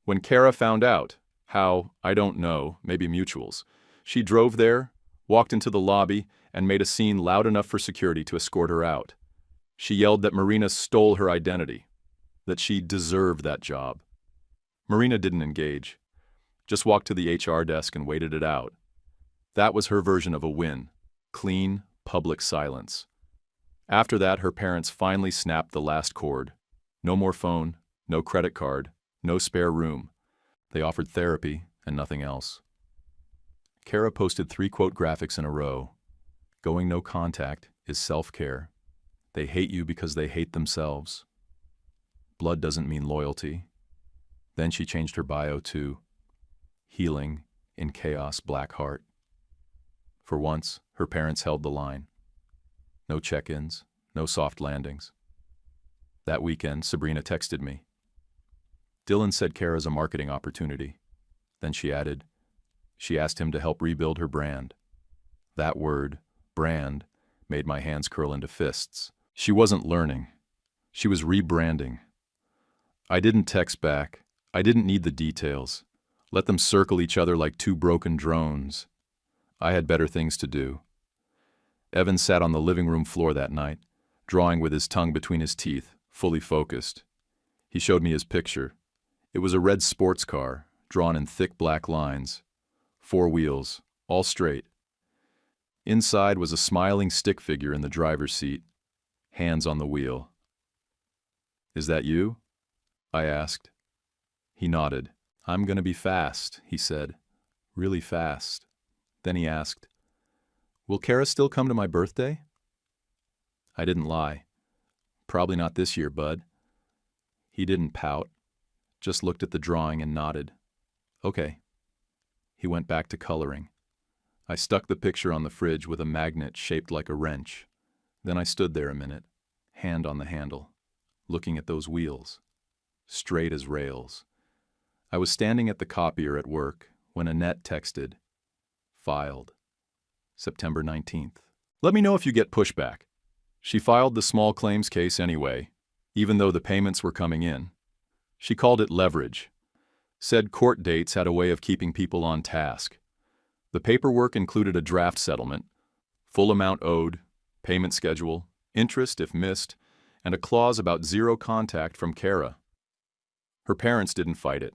When Kara found out, how, I don't know, maybe mutuals, she drove there, walked into the lobby, and made a scene loud enough for security to escort her out. She yelled that Marina stole her identity, that she deserved that job. Marina didn't engage, just walked to the HR desk and waited it out. That was her version of a win. Clean, public silence. After that, her parents finally snapped the last cord. No more phone, no credit card, no spare room. They offered therapy and nothing else. Kara posted 3 quote graphics in a row. Going no contact is self-care. They hate you because they hate themselves. Blood doesn't mean loyalty. Then she changed her bio to Healing in Chaos, Black Heart. For once, her parents held the line. No check-ins, no soft landings. That weekend, Sabrina texted me. Dylan said Kara's a marketing opportunity. Then she added, she asked him to help rebuild her brand. That word, brand, made my hands curl into fists. She wasn't learning. She was rebranding. I didn't text back. I didn't need the details. Let them circle each other like 2 broken drones. I had better things to do. Evan sat on the living room floor that night, drawing with his tongue between his teeth, fully focused. He showed me his picture. It was a red sports car, drawn in thick black lines. 4 wheels, all straight. Inside was a smiling stick figure in the driver's seat, hands on the wheel. "Is that you?" I asked. He nodded. "I'm gonna be fast," he said. "Really fast." Then he asked, "Will Kara still come to my birthday?" I didn't lie. "Probably not this year, bud." He didn't pout, just looked at the drawing and nodded. "Okay." He went back to coloring. I stuck the picture on the fridge with a magnet shaped like a wrench. Then I stood there a minute, hand on the handle, looking at those wheels, straight as rails. I was standing at the copier at work when Annette texted, "Filed. September 19th. Let me know if you get pushback." She filed the small claims case anyway, even though the payments were coming in. She called it leverage. Said court dates had a way of keeping people on task. The paperwork included a draft settlement, full amount owed, payment schedule, interest if missed, and a clause about zero contact from Kara. Her parents didn't fight it.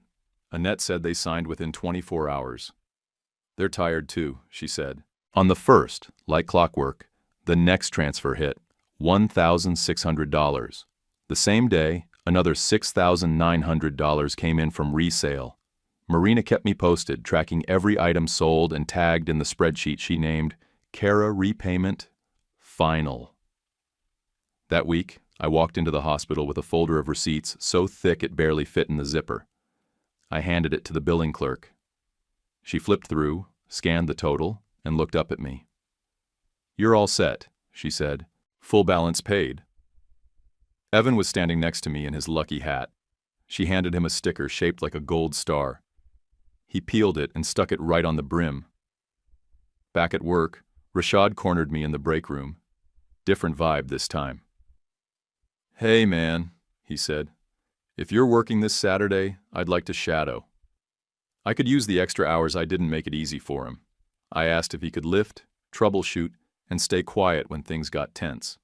Annette said they signed within 24 hours. "They're tired too," she said. On the 1st, like clockwork, the next transfer hit, $1,600. The same day, another $6,900 came in from resale. Marina kept me posted, tracking every item sold and tagged in the spreadsheet she named Kara Repayment Final. That week, I walked into the hospital with a folder of receipts so thick it barely fit in the zipper. I handed it to the billing clerk. She flipped through, scanned the total, and looked up at me. "You're all set," she said. "Full balance paid." Evan was standing next to me in his lucky hat. She handed him a sticker shaped like a gold star. He peeled it and stuck it right on the brim. Back at work, Rashad cornered me in the break room. Different vibe this time. "Hey man," he said. "If you're working this Saturday, I'd like to shadow." I could use the extra hours I didn't make it easy for him. I asked if he could lift, troubleshoot, and stay quiet when things got tense.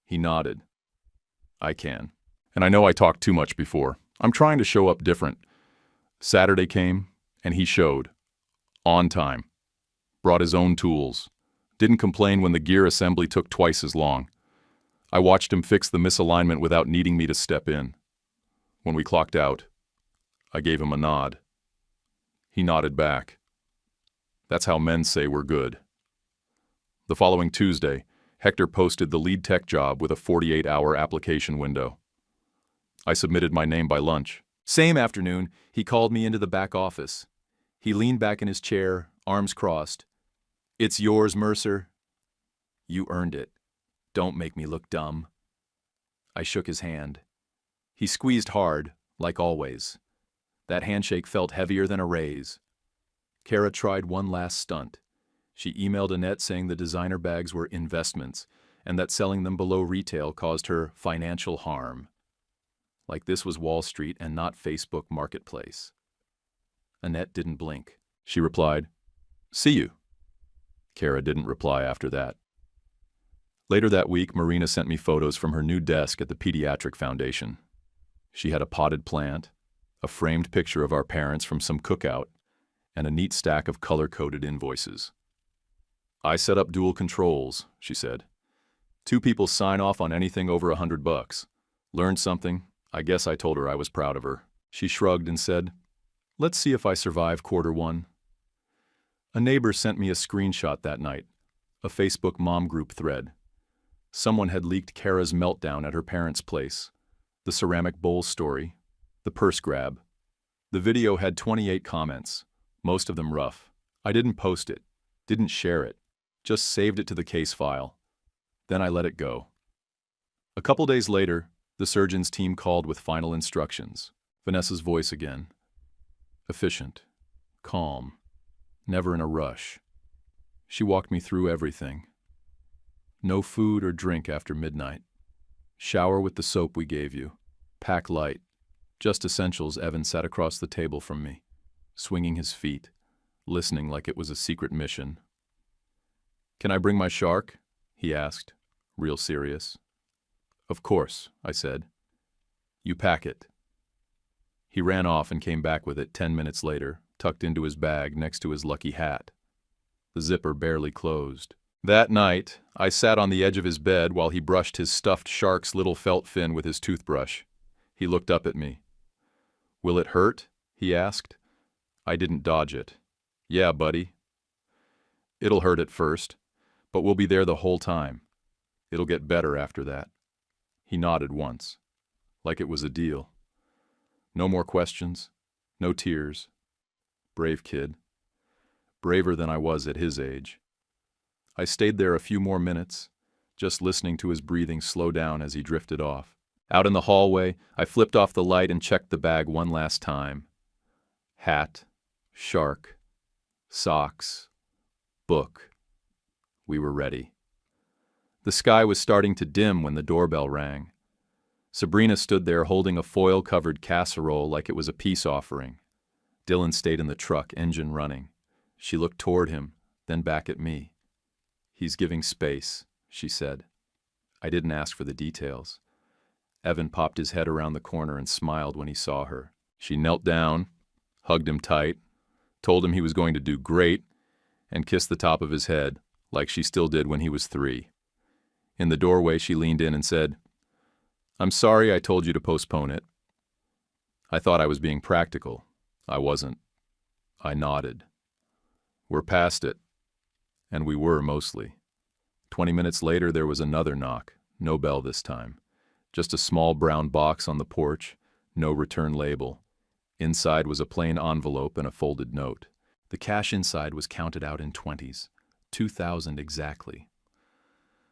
He nodded. "I can. And I know I talked too much before. I'm trying to show up different." Saturday came, and he showed. On time. Brought his own tools. Didn't complain when the gear assembly took twice as long. I watched him fix the misalignment without needing me to step in. When we clocked out, I gave him a nod. He nodded back. That's how men say we're good. The following Tuesday, Hector posted the lead tech job with a 48-hour application window. I submitted my name by lunch. Same afternoon, he called me into the back office. He leaned back in his chair, arms crossed. "It's yours, Mercer." "You earned it. Don't make me look dumb." I shook his hand. He squeezed hard, like always. That handshake felt heavier than a raise. Kara tried one last stunt. She emailed Annette saying the designer bags were investments and that selling them below retail caused her financial harm. Like this was Wall Street and not Facebook Marketplace. Annette didn't blink. She replied, "See you." Kara didn't reply after that. Later that week, Marina sent me photos from her new desk at the Pediatric Foundation. She had a potted plant, a framed picture of our parents from some cookout, and a neat stack of color-coded invoices. "I set up dual controls," she said. "2 people sign off on anything over $100. Learned something. I guess I told her I was proud of her." She shrugged and said, "Let's see if I survive Q1. A neighbor sent me a screenshot that night, a Facebook mom group thread. Someone had leaked Kara's meltdown at her parents' place, the ceramic bowl story, the purse grab. The video had 28 comments, most of them rough. I didn't post it, didn't share it, just saved it to the case file. Then I let it go. A couple days later, the surgeon's team called with final instructions. Vanessa's voice again. Efficient, calm, never in a rush. She walked me through everything. No food or drink after midnight. Shower with the soap we gave you. Pack light. Just essentials. Evan sat across the table from me, swinging his feet, listening like it was a secret mission. "Can I bring my shark?" he asked, real serious. "Of course," I said. You pack it." He ran off and came back with it 10 minutes later, tucked into his bag next to his lucky hat. The zipper barely closed. That night, I sat on the edge of his bed while he brushed his stuffed shark's little felt fin with his toothbrush. He looked up at me. "Will it hurt?" he asked. I didn't dodge it. "Yeah, buddy. It'll hurt at first, but we'll be there the whole time. It'll get better after that." He nodded once, like it was a deal. No more questions, no tears. Brave kid. Braver than I was at his age. I stayed there a few more minutes, just listening to his breathing slow down as he drifted off. Out in the hallway, I flipped off the light and checked the bag one last time. Hat, shark, socks, book. We were ready. The sky was starting to dim when the doorbell rang. Sabrina stood there holding a foil-covered casserole like it was a peace offering. Dylan stayed in the truck, engine running. She looked toward him, then back at me. "He's giving space," she said. I didn't ask for the details. Evan popped his head around the corner and smiled when he saw her. She knelt down, hugged him tight, told him he was going to do great, and kissed the top of his head, like she still did when he was 3. In the doorway, she leaned in and said, "I'm sorry I told you to postpone it." I thought I was being practical. I wasn't. I nodded. "We're past it." And we were, mostly. 20 minutes later, there was another knock. No bell this time. Just a small brown box on the porch, no return label. Inside was a plain envelope and a folded note. The cash inside was counted out in 20s, 2,000 exactly.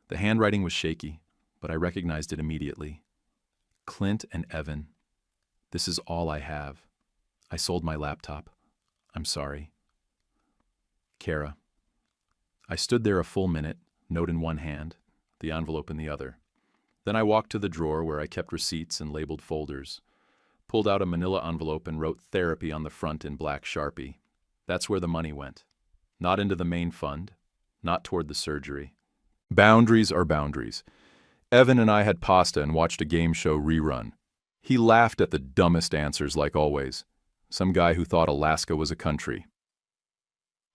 The handwriting was shaky, but I recognized it immediately. "Clint and Evan, this is all I have. I sold my laptop. I'm sorry. Kara." I stood there a full minute, note in one hand, the envelope in the other. Then I walked to the drawer where I kept receipts and labeled folders, pulled out a manila envelope and wrote therapy on the front in black Sharpie. That's where the money went. Not into the main fund, not toward the surgery. Boundaries are boundaries. Evan and I had pasta and watched a game show rerun. He laughed at the dumbest answers like always. Some guy who thought Alaska was a country.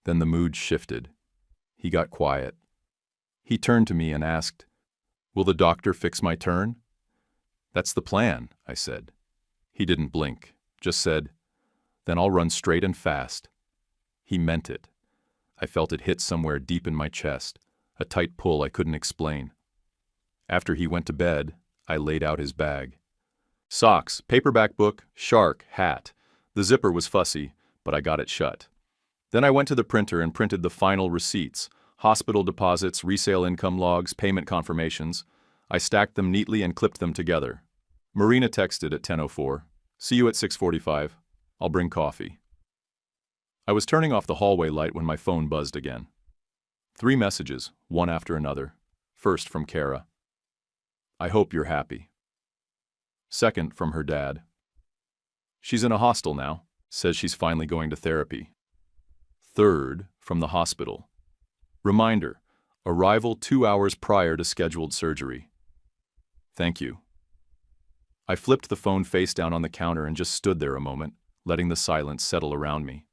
Then the mood shifted. He got quiet. He turned to me and asked, "Will the doctor fix my turn?" "That's the plan," I said. He didn't blink, just said, "Then I'll run straight and fast." He meant it. I felt it hit somewhere deep in my chest, a tight pull I couldn't explain. After he went to bed, I laid out his bag. Socks, paperback book, shark, hat. The zipper was fussy, but I got it shut. Then I went to the printer and printed the final receipts, hospital deposits, resale income logs, payment confirmations. I stacked them neatly and clipped them together. Marina texted at 10:04. "See you at 6:45. I'll bring coffee." I was turning off the hallway light when my phone buzzed again. 3 messages, one after another. First from Kara. "I hope you're happy." Second from her dad. "She's in a hostel now. Says she's finally going to therapy." Third from the hospital. Reminder, arrival 2 hours prior to scheduled surgery. "Thank you." I flipped the phone face down on the counter and just stood there a moment, letting the silence settle around me.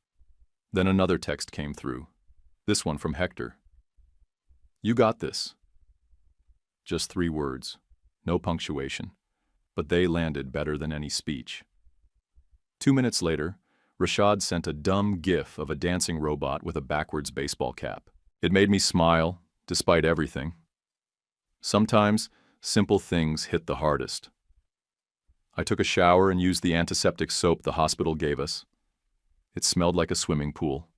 Then another text came through. This one from Hector. "You got this." Just 3 words, no punctuation, but they landed better than any speech. 2 minutes later, Rashad sent a dumb gif of a dancing robot with a backwards baseball cap. It made me smile, despite everything. Sometimes, simple things hit the hardest. I took a shower and used the antiseptic soap the hospital gave us. It smelled like a swimming pool.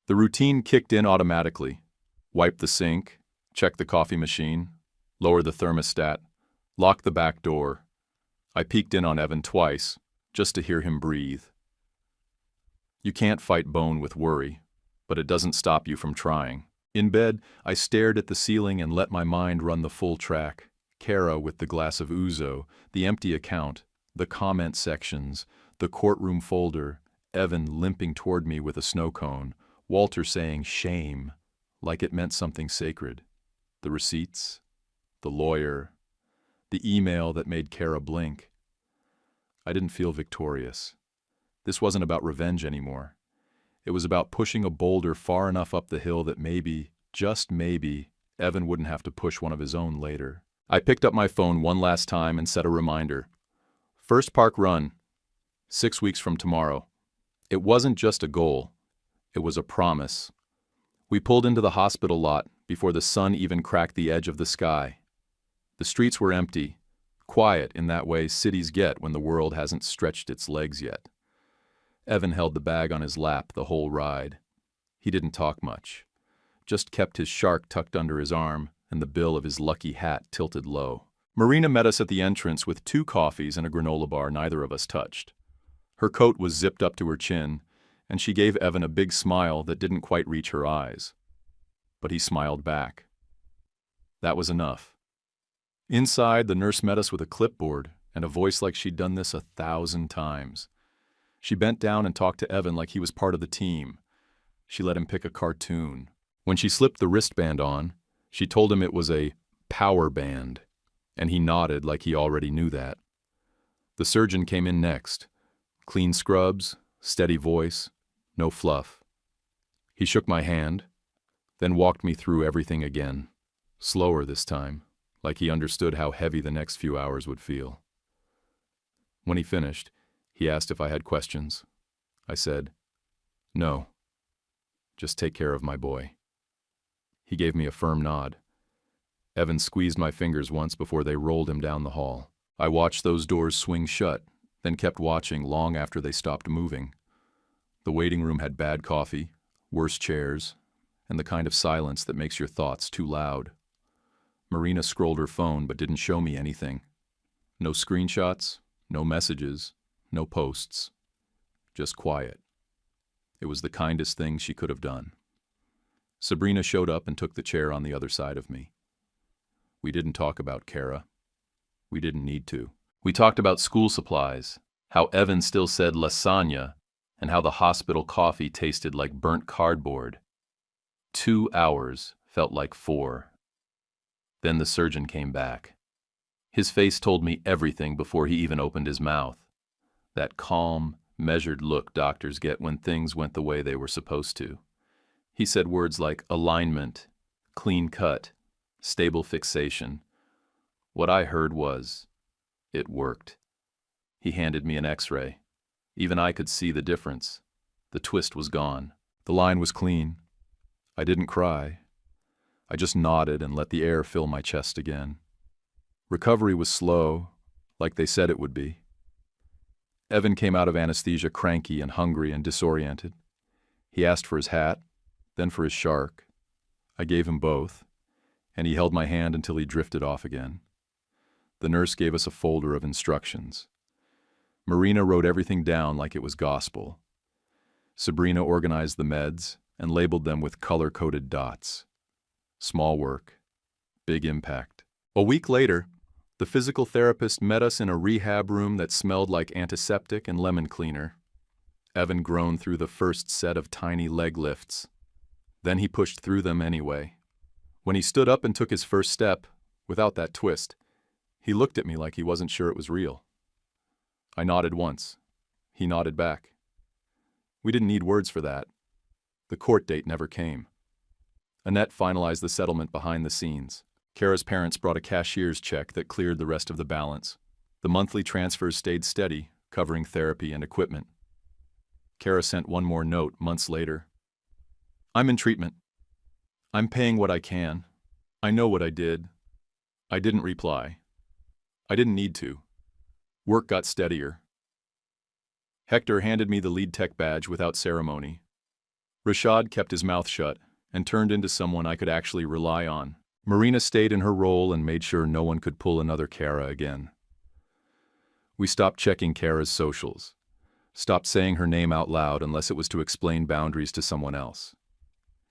The routine kicked in automatically. Wipe the sink, check the coffee machine, lower the thermostat, lock the back door. I peeked in on Evan twice, just to hear him breathe. You can't fight bone with worry, but it doesn't stop you from trying. In bed, I stared at the ceiling and let my mind run the full track. Kara with the glass of ouzo, the empty account, the comment sections, the courtroom folder, Evan limping toward me with a snow cone, Walter saying shame, like it meant something sacred, the receipts, the lawyer, the email that made Kara blink. I didn't feel victorious. This wasn't about revenge anymore. It was about pushing a boulder far enough up the hill that maybe, just maybe, Evan wouldn't have to push one of his own later. I picked up my phone one last time and set a reminder. First park run, 6 weeks from tomorrow. It wasn't just a goal. It was a promise. We pulled into the hospital lot before the sun even cracked the edge of the sky. The streets were empty, quiet in that way cities get when the world hasn't stretched its legs yet. Evan held the bag on his lap the whole ride. He didn't talk much, just kept his shark tucked under his arm and the bill of his lucky hat tilted low. Marina met us at the entrance with 2 coffees and a granola bar neither of us touched. Her coat was zipped up to her chin, and she gave Evan a big smile that didn't quite reach her eyes. But he smiled back. That was enough. Inside, the nurse met us with a clipboard and a voice like she'd done this 1,000 times. She bent down and talked to Evan like he was part of the team. She let him pick a cartoon. When she slipped the wristband on, she told him it was a power band, and he nodded like he already knew that. The surgeon came in next. Clean scrubs, steady voice, no fluff. He shook my hand, then walked me through everything again, slower this time, like he understood how heavy the next few hours would feel. When he finished, he asked if I had questions. I said, "No. Just take care of my boy." He gave me a firm nod. Evan squeezed my fingers once before they rolled him down the hall. I watched those doors swing shut, then kept watching long after they stopped moving. The waiting room had bad coffee, worse chairs, and the kind of silence that makes your thoughts too loud. Marina scrolled her phone but didn't show me anything. No screenshots, no messages, no posts. Just quiet. It was the kindest thing she could have done. Sabrina showed up and took the chair on the other side of me. We didn't talk about Kara. We didn't need to. We talked about school supplies, how Evan still said lasagna, and how the hospital coffee tasted like burnt cardboard. 2 hours felt like 4. Then the surgeon came back. His face told me everything before he even opened his mouth. That calm, measured look doctors get when things went the way they were supposed to. He said words like alignment, clean cut, stable fixation. What I heard was, it worked. He handed me an X-ray. Even I could see the difference. The twist was gone. The line was clean. I didn't cry. I just nodded and let the air fill my chest again. Recovery was slow, like they said it would be. Evan came out of anesthesia cranky and hungry and disoriented. He asked for his hat, then for his shark. I gave him both, and he held my hand until he drifted off again. The nurse gave us a folder of instructions. Marina wrote everything down like it was gospel. Sabrina organized the meds and labeled them with color-coded dots. Small work, big impact. A week later, the physical therapist met us in a rehab room that smelled like antiseptic and lemon cleaner. Evan groaned through the first set of tiny leg lifts. Then he pushed through them anyway. When he stood up and took his first step, without that twist, he looked at me like he wasn't sure it was real. I nodded once. He nodded back. We didn't need words for that. The court date never came. Annette finalized the settlement behind the scenes. Kara's parents brought a cashier's check that cleared the rest of the balance. The monthly transfers stayed steady, covering therapy and equipment. Kara sent one more note months later. I'm in treatment. I'm paying what I can. I know what I did. I didn't reply. I didn't need to. Work got steadier. Hector handed me the lead tech badge without ceremony. Rashad kept his mouth shut and turned into someone I could actually rely on. Marina stayed in her role and made sure no one could pull another Kara again. We stopped checking Kara's socials, stopped saying her name out loud unless it was to explain boundaries to someone else.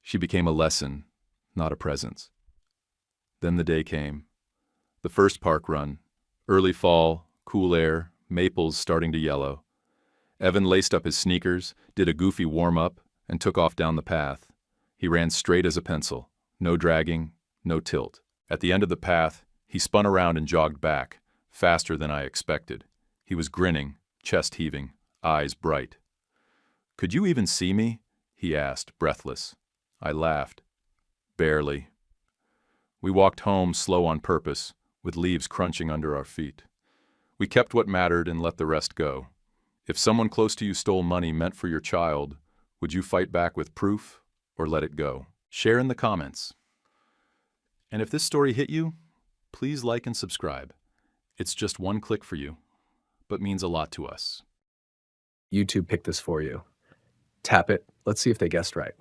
She became a lesson, not a presence. Then the day came. The first park run. Early fall, cool air, maples starting to yellow. Evan laced up his sneakers, did a goofy warm-up, and took off down the path. He ran straight as a pencil, no dragging, no tilt. At the end of the path, he spun around and jogged back, faster than I expected. He was grinning, chest heaving, eyes bright. "Could you even see me?" he asked, breathless. I laughed. "Barely." We walked home slow on purpose, with leaves crunching under our feet. We kept what mattered and let the rest go. If someone close to you stole money meant for your child, would you fight back with proof or let it go? Share in the comments. And if this story hit you, please like and subscribe. It's just one click for you, but means a lot to us. YouTube picked this for you. Tap it. Let's see if they guessed right.